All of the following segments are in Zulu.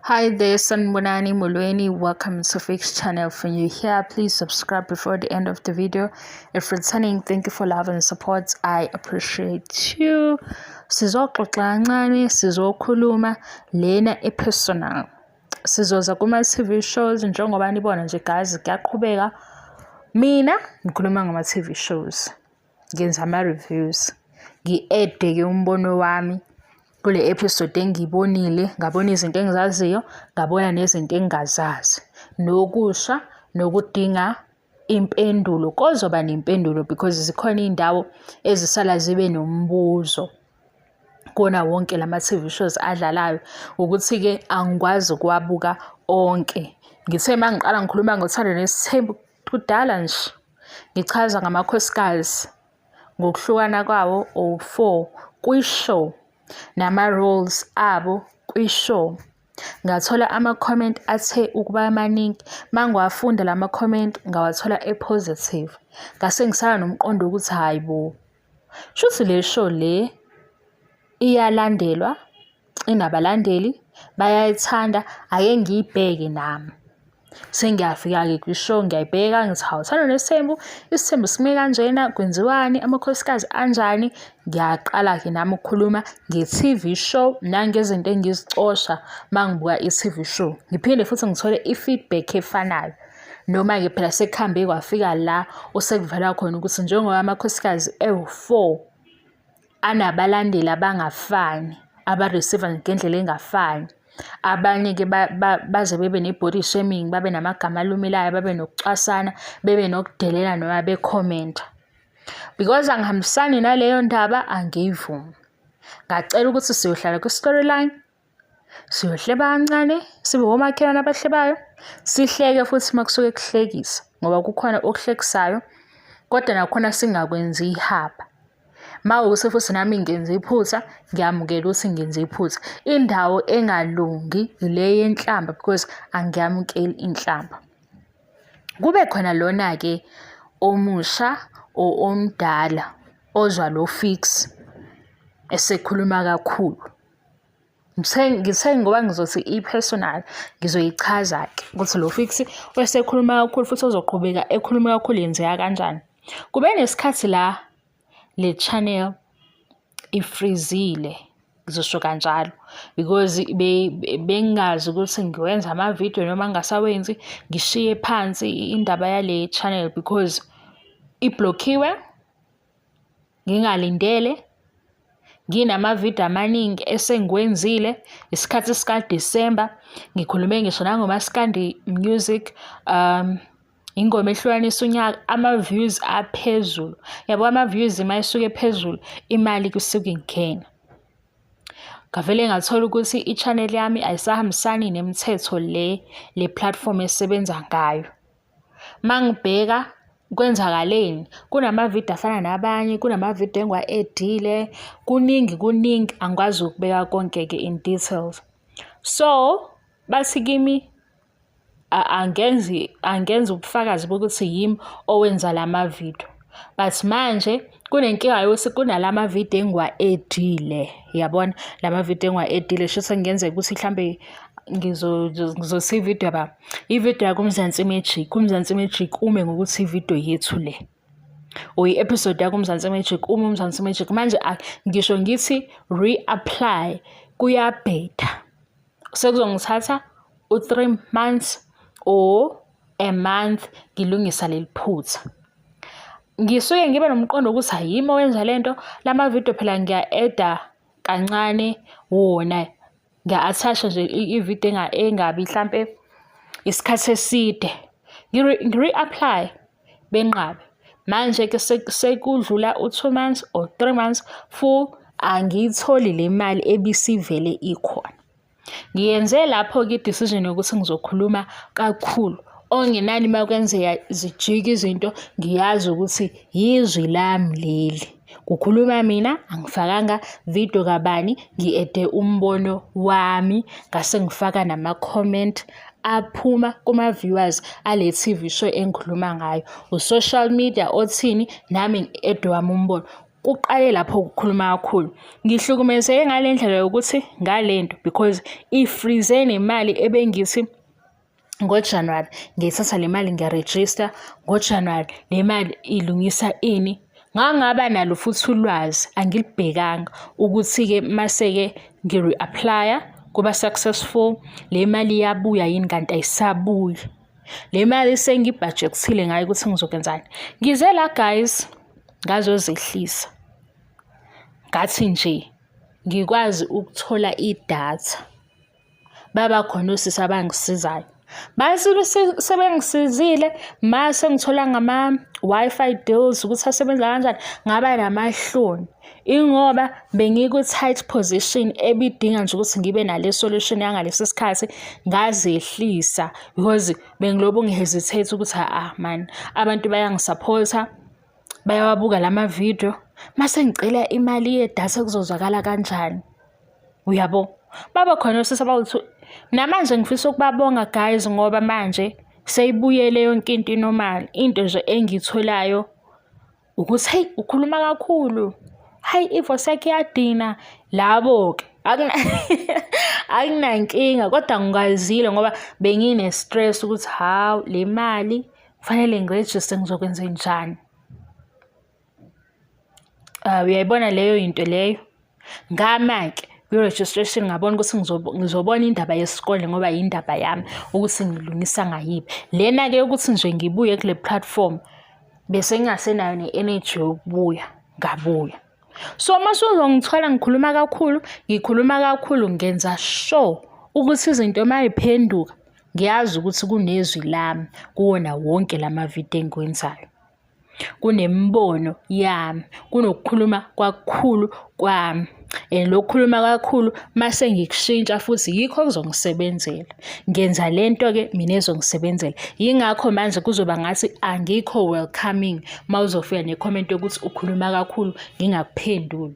Hi there, Sanbonani Mulweni. Welcome to Fix channel. For you here, please subscribe before the end of the video. If returning, thank you for love and support. I appreciate you. Sizoxoxa kancane, sizokhuluma lena epersonal. Sizoza kuma TV shows njengoba nibona nje guys, kuyaqhubeka. Mina ngikhuluma ngama TV shows. Ngenza ama reviews. Ngi-add ke umbono wami kule episode engiyibonile, ngabona izinto engizaziyo, ngabona nezinto engingazazi, nokusha nokudinga impendulo. Kozoba nempendulo because zikhona indawo ezisala zibe nombuzo kona wonke lama TV shows adlalayo, ukuthi ke angikwazi ukuwabuka onke. Ngithe mangiqala ngikhuluma ngothando nesithembu kudala nje, ngichaza ngamakhosikazi ngokuhlukana kwawo o4 kwi-show nama-roles abo kwi-show. Ngathola ama-comment athe ukuba maningi. Mangiwafunda lama-comment ngawathola e-positive. Ngase ngisala nomqondo ukuthi hayi bo, shuthi le show le iyalandelwa, inabalandeli, bayayithanda, ake ngiyibheke nami. Sengiyafika-ke kwi-show ngiyayibheka ngithi hawu, uthando nesithembu, isithembu sime kanjena, kwenziwani, amakhosikazi anjani. Ngiyaqala-ke nami ukukhuluma nge-TV show nangezinto engizicosha mangibuka i-TV show. Ngiphinde futhi ngithole i-feedback efanayo. Noma-ke phela sekuhambe kwafika la osekuvela khona ukuthi njengoba amakhosikazi ewu4 anabalandeli abangafani, aba-receiver ngendlela engafani. Abanye-ke baze bebe ne-body shaming, babe namagama alumelayo, babe nokucwasana, bebe nokudelela noma bekhomenta. Because angihambisani naleyo ndaba, angiyivumi. Ngacela ukuthi siyohlala kwi-storyline, siyohleba kancane, sibe omakhelwane abahlebayo, sihleke futhi makusuke kuhlekisa, ngoba kukhona okuhlekisayo, kodwa nakhona singakwenzi ihaba. Mawukuthi futhi nami ngenza iphutha, ngiyamukela ukuthi ngenza iphutha. Indawo engalungi ile yenhlamba because angiyamukeli inhlamba. Kube khona lona-ke omusha omdala ozwa lo Fix esekhuluma kakhulu. Ngithe ngoba ngizothi i-personal ngizoyichaza-ke ukuthi lo Fix osekhuluma kakhulu futhi ozoqhubeka ekhuluma kakhulu yenzeka kanjani. Kube nesikhathi la le channel ifrizile, ngizosho kanjalo, because bengazi ukuthi ngiwenza ama-video noma ngingasawenzi, ngishiye phansi indaba yale channel because iblokhiwe, ngingalindele, nginama-video amaningi esengiwenzile. Isikhathi sika-December, ngikhulume ngisho nangomaskandi music, ingoma ehlukanisa unyaka, ama-views aphezulu. Yabo ama-views mayisuke phezulu, imali kusuke ingena. Ngavele ngathola ukuthi i-channel yami ayisahambisani nemithetho le platform esebenza ngayo. Mangibheka kwenzakaleni, kunama-video afana nabanye, kunama-video engiwa-edile, kuningi, angikwazi ukubeka konke-ke in details. So bathi kimi angenzi ubufakazi bokuthi yimi owenza lama video, but manje kunenkinga yokuthi kunalama video engiwa-edile, yabona lama video engiwa-edile. Shuthi ngenzeka ukuthi mhlambe ngizothi i-video yakuMzansi Magic ume ngokuthi i-video yethu le, or i-episode yakuMzansi Magic ume uMzansi Magic. Manje ngisho ngithi re-apply kuyabheda, sekuzongithatha u3 months or a month ngilungisa leli phutha. Ngisuke ngibe nomqondo ukuthi ayimi owenza lento, lama video phela ngiya-edda kancane wona, ngiya-attach nje i-video engabi mhlampe isikhathi eside, ngire-apply benqabe. Manje-ke sekudlula u2 months or 3 months full, angiyitholi le mali ebisivele ikhona. Ngiyenze lapho-ke i-decision yokuthi ngizokhuluma kakhulu, ongenani makwenzeka zijike izinto, ngiyazi ukuthi yizwi lami leli. Kukhuluma mina, angifakanga video kabani, ngi-edde umbono wami, ngase ngifaka nama-comment aphuma kuma-viewers ale TV show engikhuluma ngayo. U-social media othini, nami ngi-edde wami umbono. uqale lapho ukukhuluma kakhulu. Ngihlukumezeke ngale ndlela yokuthi ngalento because ifreeze nemali ebengithi ngoJanuary ngiyithatha le mali ngiyaregister, ngoJanuary le mali ilungisa ini. Ngangaba nalo futhi ulwazi angilibhekanga ukuthi-ke mase-ke ngiri-applya kuba successful, le mali iyabuya yini kanti ayisabuyi. Le mali sengibhajekthile ngayo ukuthi ngizokwenzani. Ngize la guys ngazozehlisa, ngathi nje ngikwazi ukuthola idatha. Baba khona osisi abangisizayo, mase sebengisizile, mase ngithola ngama-Wi-Fi deals ukuthi asebenza kanjani. Ngaba namahloni ingoba bengiku-tight position ebidinga nje ukuthi ngibe nale solution yangalesi sikhathi. Ngazehlisa because bengilobo ngihesitate ukuthi man, abantu bayangisupporta, bayawabuka lama-video, mase ngicela imali yedatha kuzozwakala kanjani, uyabo. Baba khona osisi abawuthi namanje ngifisa ukubabonga guys ngoba manje seyibuyele yonke into inormal. Into nje engitholayo ukuthi hey, ukhuluma kakhulu, hayi ivoice yakhe iyadina. Labo-ke akunankinga kodwa ngingazile ngoba bengine-stress ukuthi hawu le mali kufanele ngirejiste, ngizokwenza njani. Uyayibona leyo into leyo. Ngama-ke kwi-registration ngabona ukuthi ngizobona indaba yesikole ngoba yindaba yami ukuthi ngilungisa ngayiphi. Lena-ke ukuthi nje ngibuye kule platform bese ngingasenayo ne-energy yokubuya, ngabuya. So mase uzongithola ngikhuluma kakhulu, ngenza sure ukuthi izinto mayiphenduka ngiyazi ukuthi kunezwi lami kuwona wonke lama-video engiwenzayo, kunembono yami, kunokukhuluma kakhulu kwami. Lokukhuluma kakhulu mase ngikushintsha futhi yikho kuzongisebenzela. Ngenza lento-ke mina ezongisebenzela. Yingakho manje kuzoba ngathi angikho welcoming mawuzofika necomment yokuthi ukhuluma kakhulu ngingakuphenduli,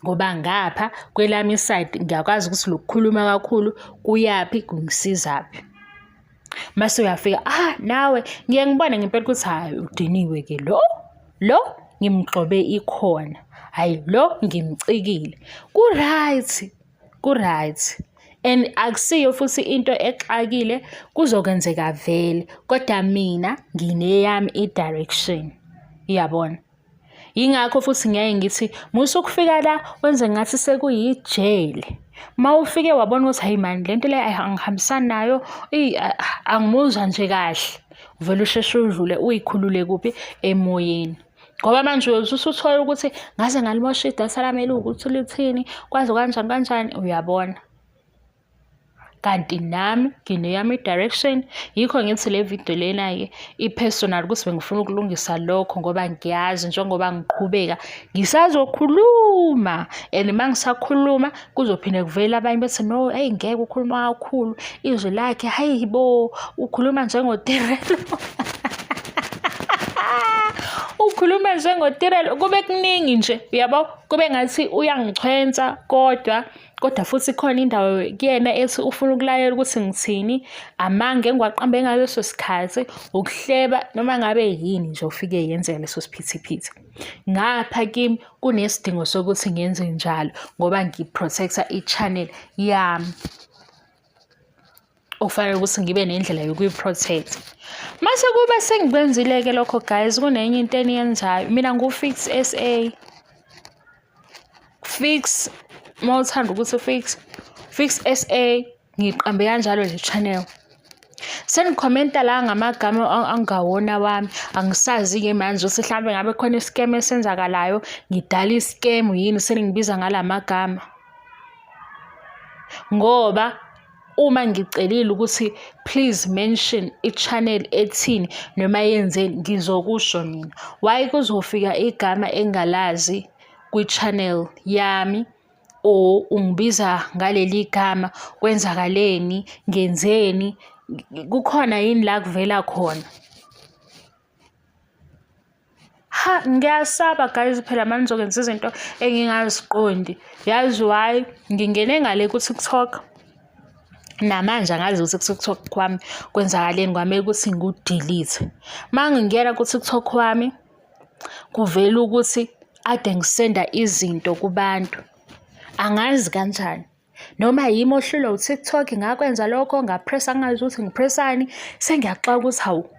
ngoba ngapha kwelami side ngiyakwazi ukuthi lokukhuluma kakhulu kuyaphi, kungisizaphi. Mase uyafika nawe ngiye ngibone ngempela ukuthi hayi udiniwe-ke lo ngimgxobe ikhona, hayi lo ngimcikile. Ku-right and akusiyo futhi into exakile, kuzokwenzeka vele kodwa mina ngineyami i-direction, iyabona. Yingakho futhi ngeke ngithi musukufika la wenze ngathi sekuyijele. Mawufike wabona ukuthi hayi man, lento le angihambisani nayo, angimuzwa nje kahle, vele usheshe udlule uyikhulule kuphi emoyeni. Ngoba manje usuthola ukuthi ngaze ngalimosha idatha lami ukuthi lithini, kwazi kanjani, uyabona. Kanti nami ngineyami i-direction. Yikho ngithi le video lena-ke i-personal ukuthi bengifuna ukulungisa lokho ngoba ngiyazi njengoba ngiqhubeka ngisazokhuluma, and uma ngisakhuluma kuzophinde kuvele abanye bethi no, hey ngeke ukhuluma kakhulu, izwi lakhe hayi bo, ukhuluma njengoTirelo. Ukhuluma njengoTirelo, kube kuningi nje, uyabo, kube ngathi uyangichwenza kodwa futhi khona indawo kuyena ethi ufuna ukulayela ukuthi ngithini, amange engiwaqambe ngaleso sikhathi, ukuhleba noma ngabe yini nje ufike yenzeka leso siphithiphithi. Ngapha kimi kunesidingo sokuthi ngenze njalo ngoba ngiprotecta i-channel yami, okufanele ukuthi ngibe nendlela yokuyi-protect. Mase kuba sengikwenzile-ke lokho guys, kunenye into eniyenzayo. Mina ngu-Fix SA. Fix, mawuthanda ukuthi Fix SA, ngiqambe kanjalo le channel. Senikhomenta la ngamagama angawona wami, angisazi-ke manje ukuthi mhlawumbe ngabe khona i-scam esenzakalayo, ngidala i-scam yini seningibiza ngalamagama. Ngoba uma ngicelile ukuthi please mention i-channel ethini noma yenzeni, ngizokusho mina. Why kuzofika igama engalazi kwi-channel yami, or ungibiza ngaleli gama, kwenzakaleni, ngenzeni, kukhona yini la kuvela khona? Ngiyasaba guys phela manje ngizokwenza izinto engingaziqondi. Yazi why ngingene ngale ku-TikTok, namanje angazi ukuthi ku-TikTok kwami kwenzakaleni, kwamele ukuthi ngiku-delete. Uma ngingena ku-TikTok kwami kuvela ukuthi ade ngisenda izinto kubantu angazi kanjani, noma yimi ohlulwa u-TikTok ngakwenza lokho ngapressa ngazi ukuthi ngipressani, sengiyaxoka ukuthi hawu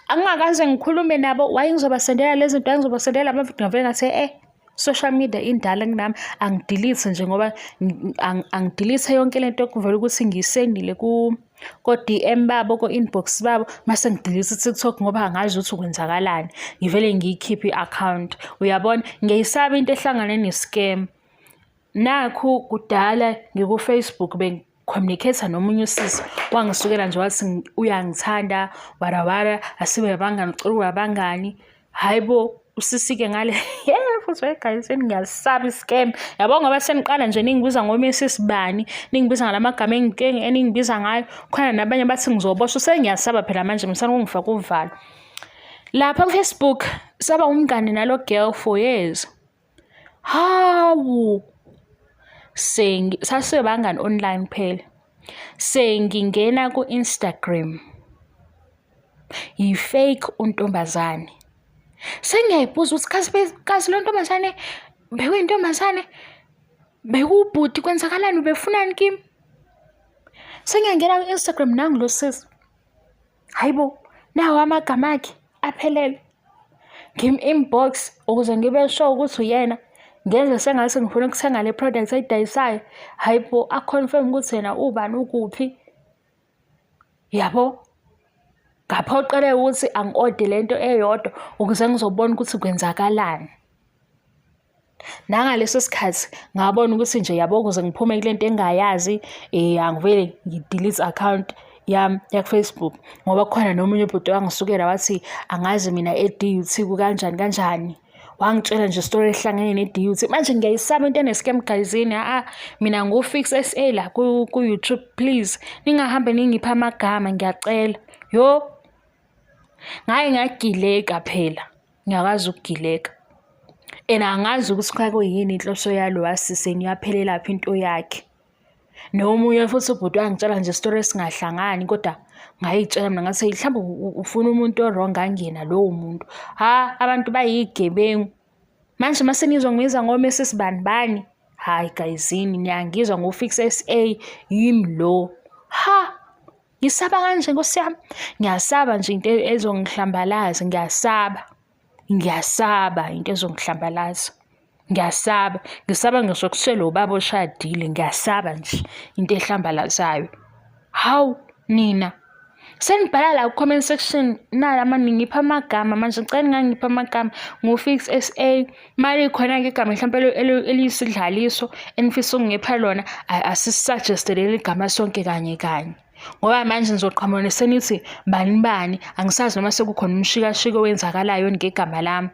angingakaze ngikhulume nabo waye ngizobasendela lezi zinto, ngizobasendela amavidiyo ngavele ngathi social media indala kunami, angidelete nje ngoba angidelete yonke lento kuvela ukuthi ngiyisendile ko-DM babo, ko-inbox babo, mase ngidelete i-TikTok ngoba angazi ukuthi kwenzakalani, ngivele ngiyikhiphe i-account. Uyabona, ngiyayisaba into ehlangane ne-scam. Nakhu kudala ngiku-Facebook communicate nomunye usisi wangisukela nje wathi uyangithanda warawara asibe abangani ucela abangani. Hayibo usisi-ke ngale futhi guys ngiyasaba i-scam. Yabo ngoba seniqala nje ningibiza ngoMrs Bani, ningibiza ngalamagama eningibiza ngayo, khona nabanye bathi ngizoboshwa. Sengiyasaba phela manje msana ungifaka uvalo. Lapha ku-Facebook saba umngani nalo girl for years. Hawu sasibangani online phela. Sengingena ku-Instagram yi-fake untombazane. Sengiyayibuza ukuthi kazi lo ntombazane bekuyintombazane, bekubhuti, kwenzakalani, befunani kimi? Sengiyangena ku-Instagram nangu lo sisi, hayibo nawo amagama akhe aphelele, ngim-inbox ukuze ngibe sure ukuthi uyena, ngenze sengathi ngifuna ukuthenga le product ayidayisayo. Hayibo aconfirm ukuthi yena ubani, ukuphi. Yabo ngaphoqeleka ukuthi angi-order lento eyodwa ukuze ngizobona ukuthi kwenzakalani. Nangaleso sikhathi ngabona ukuthi nje yabo ukuze ngiphume kulento engayazi, angivele ngidelete account yami yaku-Facebook ngoba khona nomunye ubhuti wangisukela wathi angazi mina e-DUT kukanjani kanjani. Wangitshela nje story ehlangene ne-DUT. Manje ngiyayisaba into ene-scam guyzini. Mina ngu-Fix SA la ku-YouTube, please ningahambe ningipha amagama ngiyacela. Yo ngaye ngagileka phela, ngiyakwazi ukugileka. Angazi ukuthi kwakuyini inhloso yalo wasiseni yaphelela phi into yakhe. Nomunye futhi ubhuti wangitshela nje story esingahlangani kodwa ngayitshela mina ngathi mhlawumbe ufuna umuntu o-wrong angena lowo muntu. Abantu bayigebengu. Manje mase nizongibiza ngoMrs Bani. Hayi guyzini niyangizwa ngo-Fix SA yimi lo. Ngisaba kanje Nkosi yami. Ngiyasaba nje into ezongihlambalaza, ngiyasaba into ezongihlambalaza. Ngisaba ngisho kuswela ubaba oshadile, ngiyasaba nje into ehlambalazayo. Hawu nina senibhala la ku-comment section nalama ningipha amagama manje, ngicela ngangipha amagama ngu-Fix SA. Mali khona-ke igama mhlawumbe eliyisidlaliso enifisa ukungipha lona, asisuggest-ele igama sonke kanye kanye ngoba manje nizoqhamuka senithi bani angisazi noma sekukhona umshikashiko wenzakalayo ngegama lami.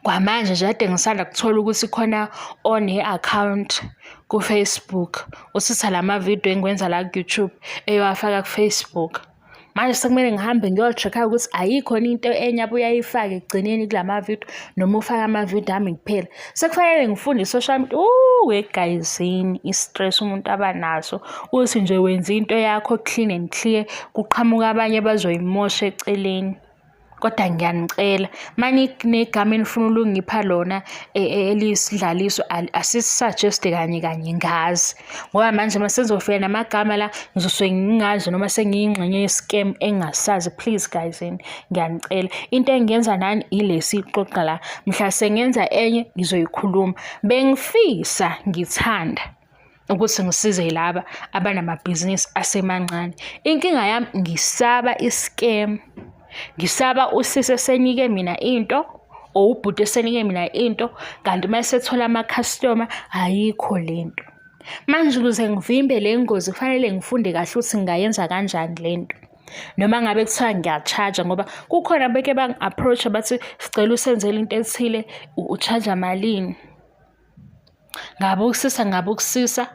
Kwamanje nje kade ngisanda kuthola ukuthi khona one-account ku-Facebook usitha lama-video engikwenza la ku-YouTube eyowafaka ku-Facebook. Manje sekumele ngihambe ngiyo-check-a ukuthi ayikho into enye abuye ayifake ekugcineni kulama-video noma ufake ama-video ami kuphela. Sekufanele ngifunde i-social media. Guyzini i-stress umuntu abanaso uthi nje wenza into yakho clean and clear, kuqhamuka abanye bazoyimosha eceleni. Kodwa ngiyanicela manje negama enifuna ukungipha lona eliyisidlaliso asisuggest kanye ngazi ngoba manje masenzofika namagama la ngizosuke ngingazi noma sengiyingxenye ye-scam engasazi. Please guyzini ngiyanicela, into engiyenza nani ilesi ixoxa la, mhla sengenza enye ngizoyikhuluma. Bengifisa ngithanda ukuthi ngisize laba abanamabhizinisi asemancane. Inkinga yami ngisaba i-scam. Ngisaba usisi esenike mina into or ubhuti esenike mina into kanti mase ethola ama-customer ayikho lento. Manje ukuze ngivimbe le ngozi kufanele ngifunde kahle ukuthi ngingayenza kanjani lento. Noma ngabe kuthiwa ngiyacharge ngoba kukhona beke bangi-approach bathi sicela usenzele into ethile, u-charge malini? Ngabe ukusisa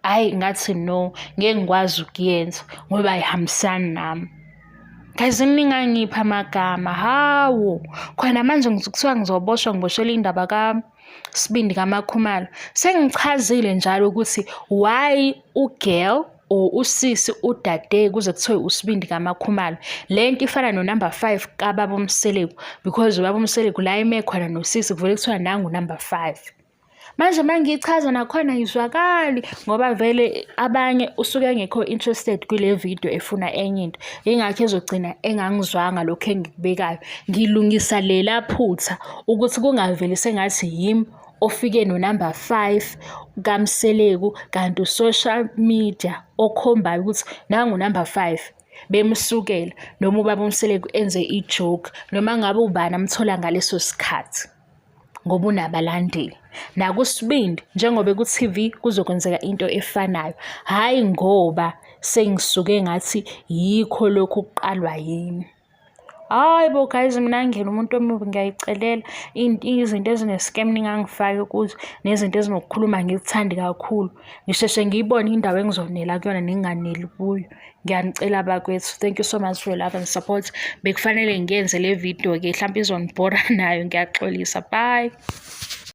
hayi ngathi no, ngeke ngikwazi ukuyenza ngoba ayihambisani nami. Guyzini ningangipha amagama. Hawu khona manje kuthiwa ngizoboshwa, ngiboshelwe indaba kaSibindi kaMakhumalo. Sengichazile njalo ukuthi why ugirl or usisi udade kuze kuthiwe usibindi kaMakhumalo. Le nto ifana no-number 5 kaBaba uMseleku, because uBaba uMseleku la eme khona nosisi kuvele kuthiwa nangu number 5. Manje mangichaza nakhona ayizwakali ngoba vele abanye usuke engekho interested kule video efuna enye into. Ingakho ezogcina engangizwanga lokho engikubekayo. Ngilungisa lela phutha ukuthi kungaveli sengathi yimi ofike no-number 5 kaMseleku, kanti social media okhombayo ukuthi nangu number 5 bemsukela, noma uBaba uMseleku enze i-joke, noma ngabe ubani amthola ngaleso sikhathi ngoba unabalandeli. Nakusibindi njengoba ku-TV kuzokwenzeka into efanayo, hhayi ngoba sengisuke ngathi yikho lokhu kuqalwa yimi. Hayi bo guys, mina ngingena umuntu omubi, ngiyayicelela. Izinto ezine-scam ningangifaki kuzo, nezinto ezinokukhuluma ngikuthandi kakhulu, ngisheshe ngiyibone indawo engizonela kuyona nenginganeli kuyo. Ngiyanicela bakwethu, thank you so much for your love and support. Bekufanele ngiyenze le video-ke, mhlawumbe izonibhora nayo, ngiyaxolisa. Bye.